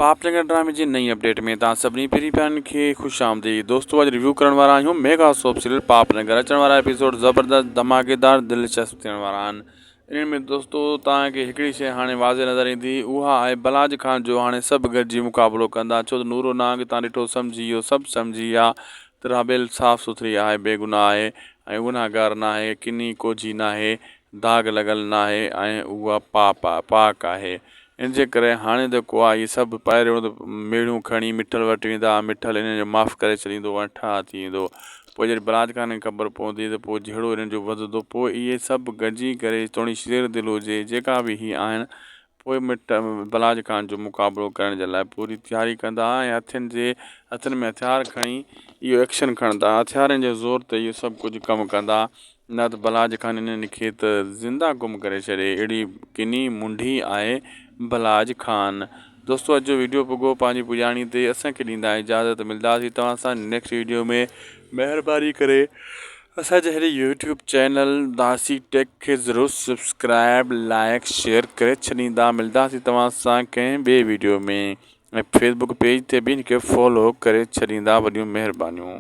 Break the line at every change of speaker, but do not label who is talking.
पापनगर ड्रामे जी नई अपडेट में तव्हां सभिनी पहिरीं पियारनि खे ख़ुशि आमदीद। दोस्तों अॼु रिव्यू करण वारा आहियूं मेगा सोप सीरियल पापनगर। अचण वारा एपिसोड ज़बरदस्त धमाकेदार दिलचस्प थियण वारा आहिनि। इन में दोस्तों तव्हांखे हिकिड़ी शइ हाणे वाज़े नज़र ईंदी, उहा आहे बलाज ख़ान जो हाणे सभु गॾिजी मुक़ाबिलो कंदा। छो त नूरो नांग तव्हां ॾिठो सम्झी वियो, सभु सम्झी विया त राबेल साफ़ सुथरी आहे, बेगुनाह आहे ऐं गुनाहगार न आहे, किनी कोझी न आहे, दाग़ लॻल न आहे ऐं उहा पाक आहे। इन जे करे हाणे जेको आहे इहे सभु पहिरियों त मेड़ियूं खणी मिठल वटि वेंदा, मिठल इन्हनि जो माफ़ु करे छॾींदो ऐं ठा थी वेंदो। पोइ जॾहिं बलाज ख़ान खे ख़बर पवंदी त पोइ जहिड़ो इन्हनि जो वधंदो, पोइ इहे सभु गॾिजी करे थोरी शेर दिलि हुजे जेका बि ही आहिनि, पोइ बलाज ख़ान जो मुक़ाबिलो करण जे लाइ पूरी तयारी कंदा ऐं हथनि में हथियार खणी इहो एक्शन खणंदा। हथियारनि जे ज़ोर ते इहो सभु कुझु कमु कंदा, न त बलाज ख़ान इन्हनि खे त ज़िंदा गुम करे छॾे। अहिड़ी किनी मुंडी आहे बलाज ख़ान। दोस्तों अॼु जो वीडियो पुॻो पंहिंजी पुॼाणी ते। असांखे ॾींदा इजाज़त, मिलंदासीं तव्हां सां नेक्स्ट वीडियो में। महिरबानी करे असांजे हिन यूट्यूब चैनल दासी टेक खे ज़रूरु सब्सक्राइब, लाइक, शेयर करे छॾींदा। मिलंदासीं तव्हां सां कंहिं ॿिए वीडियो में ऐं फेसबुक पेज ते बि हिनखे फॉलो करे छॾींदा। वॾियूं महिरबानियूं।